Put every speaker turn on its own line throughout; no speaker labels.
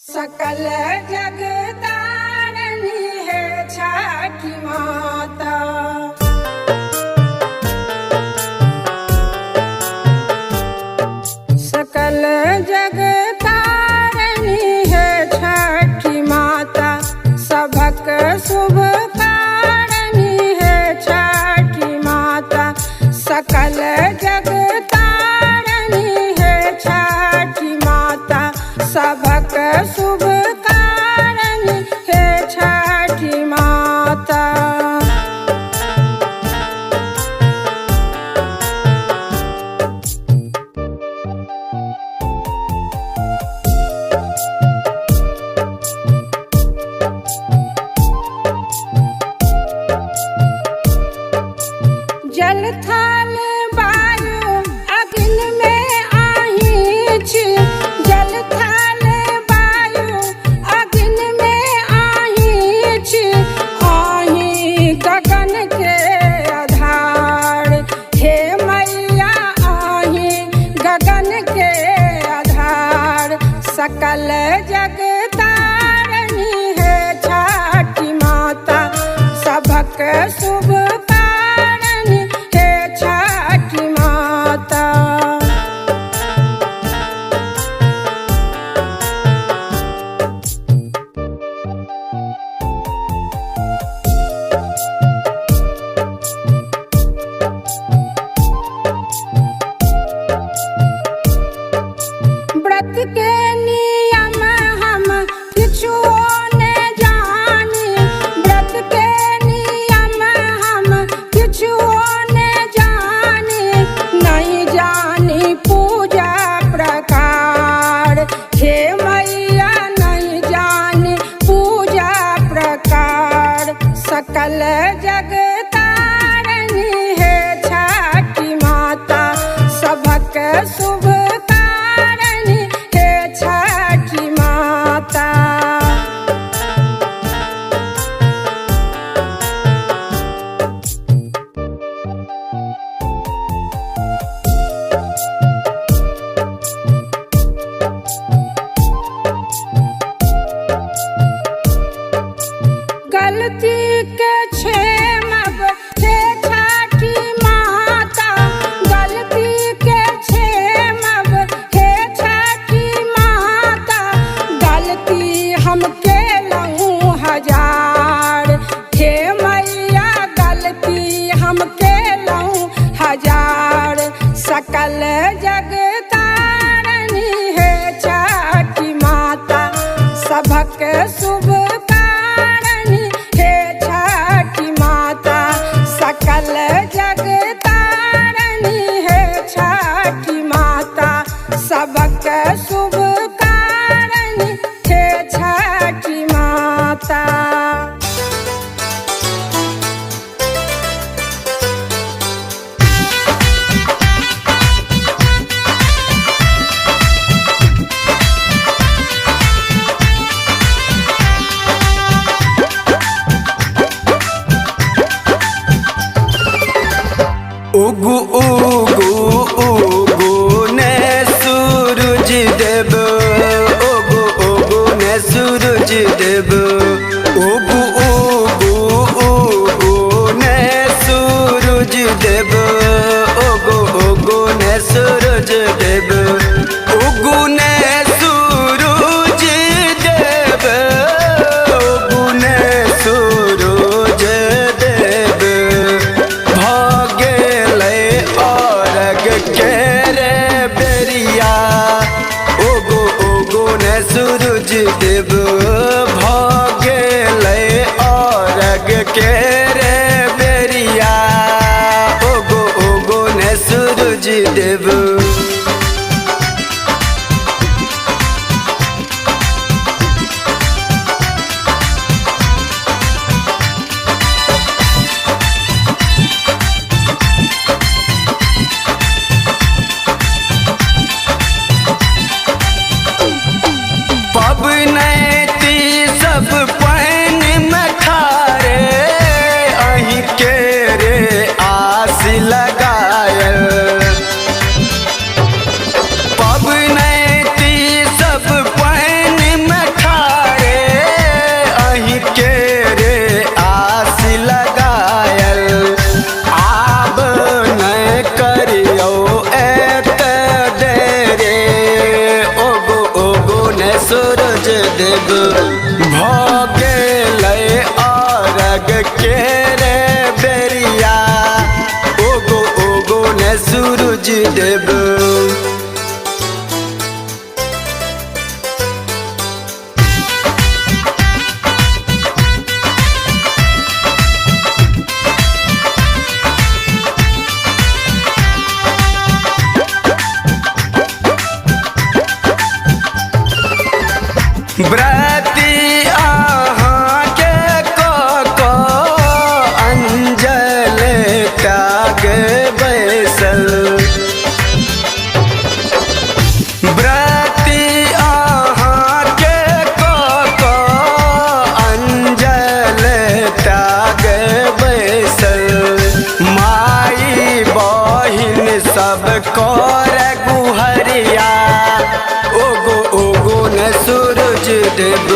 सकल जगतारनी है छठी माता। सकल जगतारनी है छठी माता, सबक शुभ कारणी है छठी माता। सकल जगतारनी है छठी माता, सबक शुभ कारणी है छठी माता। जल थल वायु अग्नि में आहिछ, जल थल वायु अग्नि में आहिछ। आही गगन के आधार हे मैया, आही गगन के आधार। सकल जगतारनी है छठी माता, सबक शुभ कारणी है छठी माता। व्रत के नियम हम किछुओ न जानी, व्रत के नियम हम किछुओ न जानी। नहीं जानी पूजा प्रकार हे मैया, नहीं जानी पूजा प्रकार। सकल जगतारनी है छठी माता, सबक शुभ कारणी है छठी माता। गलती के क्षेमब हे छठी माता, गलती के क्षेमब हे छठी माता। गलती हम केलहुँ हजार हे मैया, गलती हम केलहुँ हजार। सकल जगतारनी है छठी माता, सबक शुभ कारणी है छठी माता। सकल जगतारनी है छठी माता, सबक शुभ कारणी है छठी माता।
उगु उगु उगु ने सूरज देव, उगु उगु ने सूरज देव। उगु उगु उगु ने सूरज देव, उगु उगु ने सूरज देव। उगु ने सूरज देव, उगु ने सूरज देव। भागे केरे बेरिया, ओगो ओगो ने सूरज देव। भागे लय औरग केरे बेरिया, ओगो ओगो ने सूरज देव। पबनैती सब पानि में ठारे, अहीं के रे आस लगायल। पबनैती सब पानि में देव भोगे लय अरग के रे बेरिया ओगो ओगो ने सूरज देव व्रती आहाँ के को अंजल त्याग बैसल व्रती आहाँ के को अंजल त्याग बैसल माई बहिन सब कर गुहरिया ओगो ओगो न सूरज देव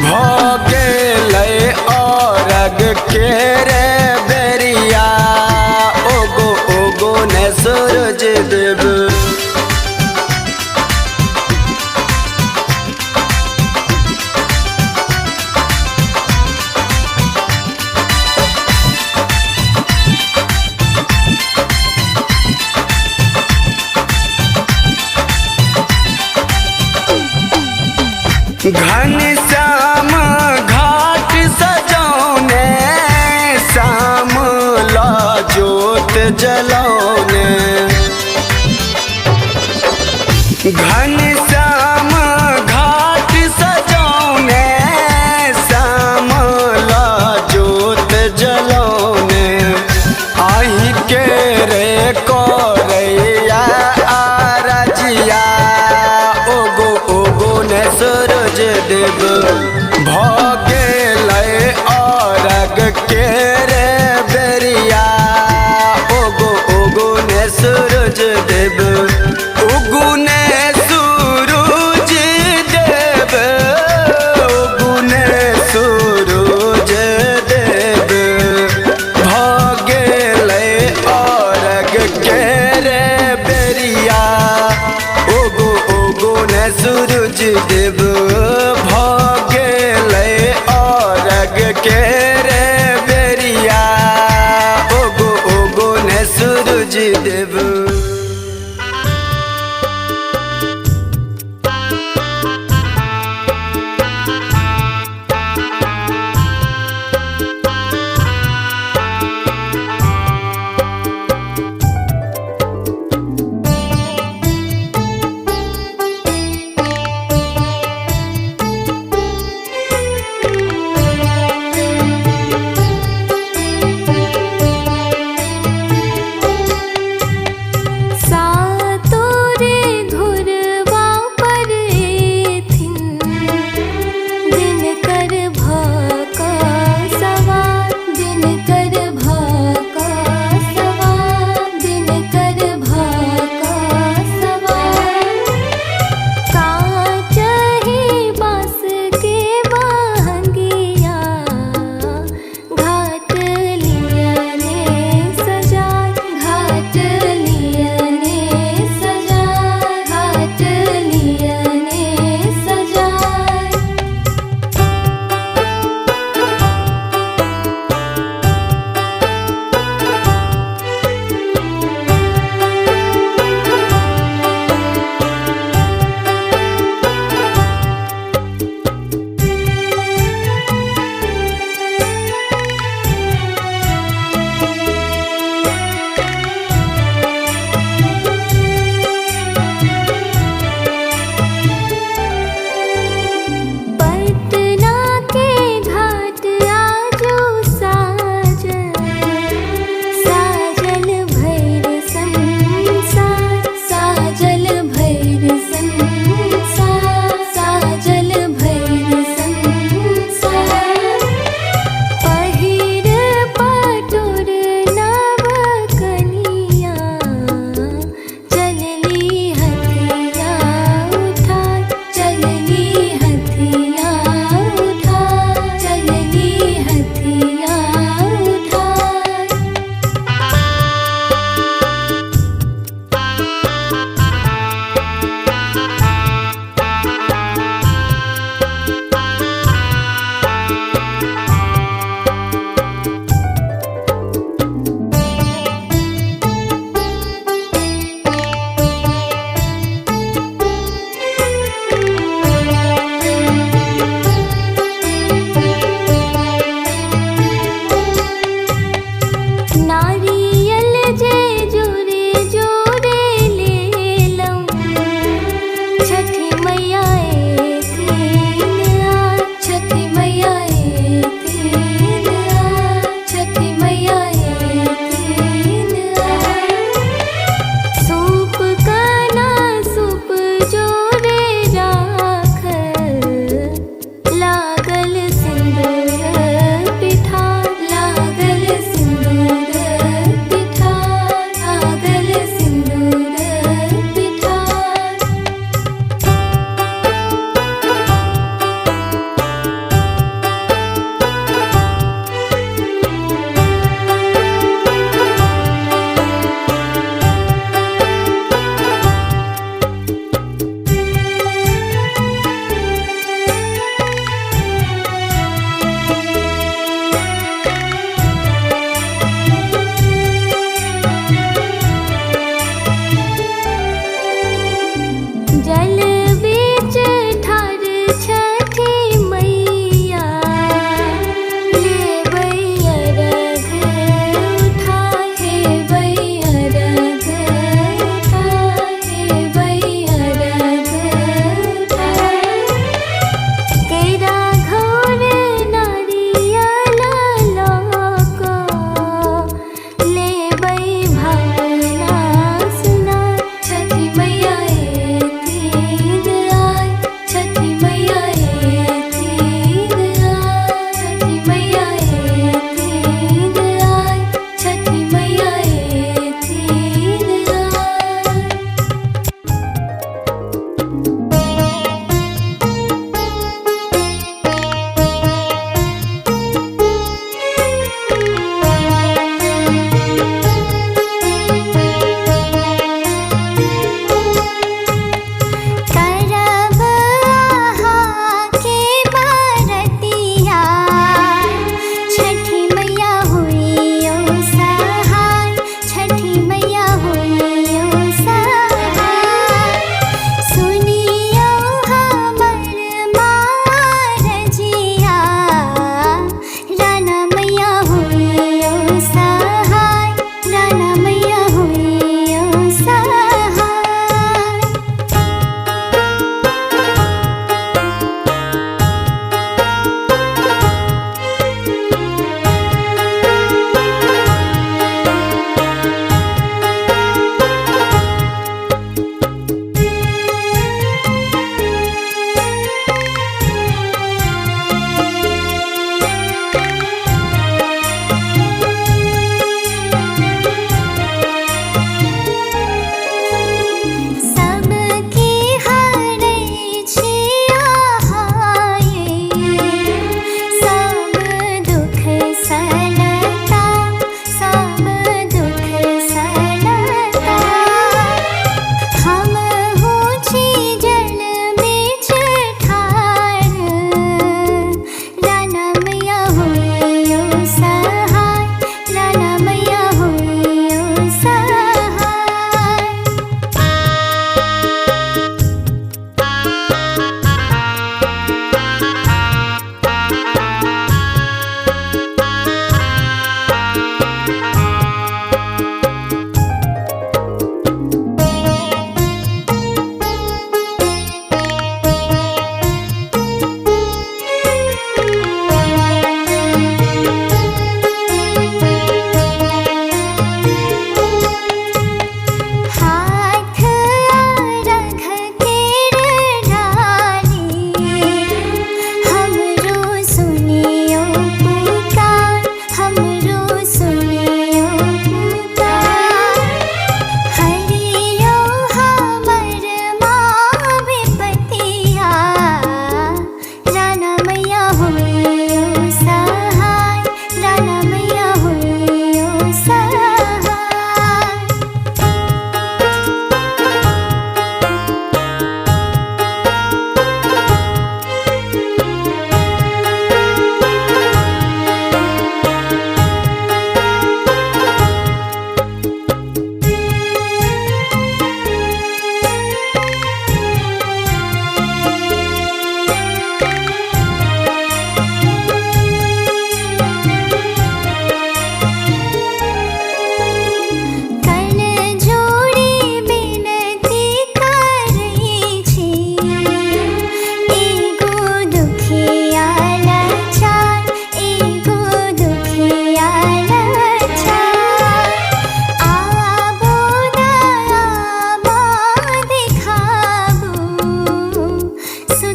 भोगे लय अरग के रे बेरिया ओगो ओगो न सूरज देव घन श्याम घाट सजौने श्याम ला जोत जलौने घन श्याम घाट सजौने श्याम ला जोत जलौने आही के रे कोरैया आरजिया ओगो ओगो ने सूरज देव भोगे लय अरग के रे बेरिया ओगो ओगो ने सूरज देव उगु ने सूरज देव उगु ने सूरज देव भोगे लय अरग के रे बेरिया ओगो ओगो ने सूरज देव भोगे लय अरग के रे बेरिया ओगो ओगो ने सूरज देव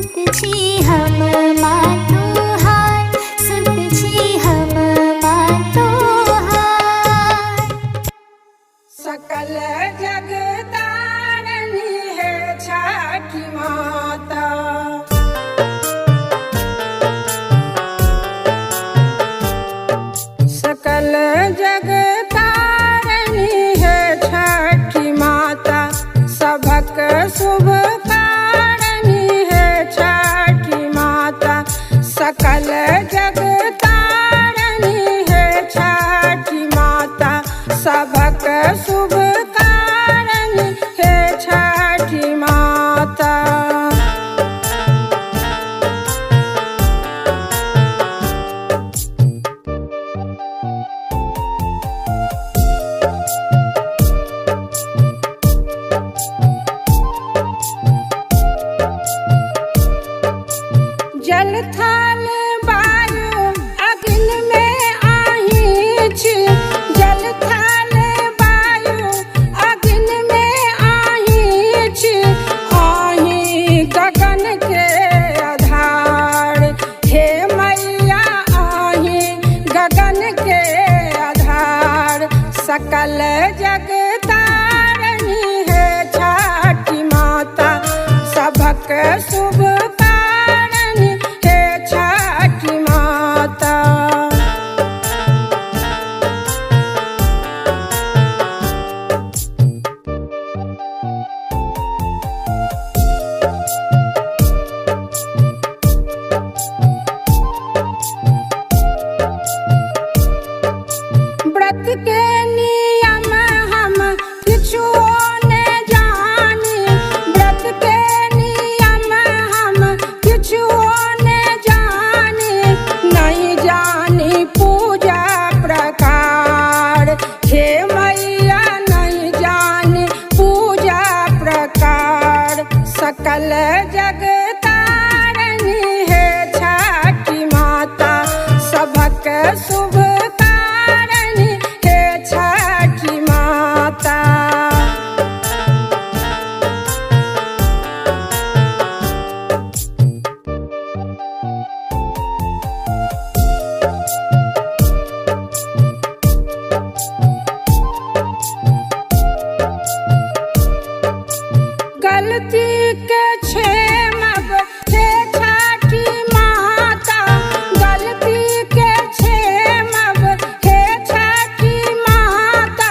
सुत छी हम मातोहार, सुत छी हम मातोहार।
सकल जग तारनी है छठी माता। सकल जग तारनी है छठी माता, सबक शुभ कारणी है छठी माता। सकल जग तारनी है छठी माता, सबक शुभ कारणी है छठी माता। जल थल वायु अग्नि में आही छी, जल थल वायु अग्नि में आही छी। आही गगन के आधार, हे मैया आही गगन के आधार। सकल जग तारनी है छठी माता, सबक शुभ कारणी है छठी माता। व्रत के नियम हम किछुओ ने जानी, व्रत के नियम हम किछुओ ने जानी। नहीं जानी पूजा प्रकार, हे मैया नहीं जानी पूजा प्रकार। सकल जग तारनी है छठी माता, सबक शुभ कारणी है छठी माता। गलती के क्षेमब हे छठी माता, गलती के क्षेमब हे छठी माता।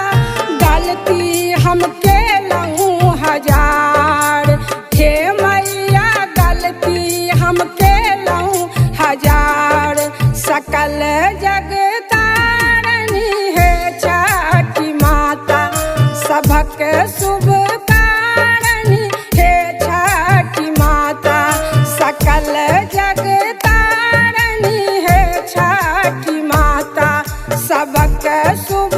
गलती हम केलहुँ हजार, हे मैया गलती हम केलहुँ हजार। सकल जग तारनी है छठी माता, सबक शुभ कारणी है छठी माता। सकल जग तारनी है छठी माता, सबक शुभ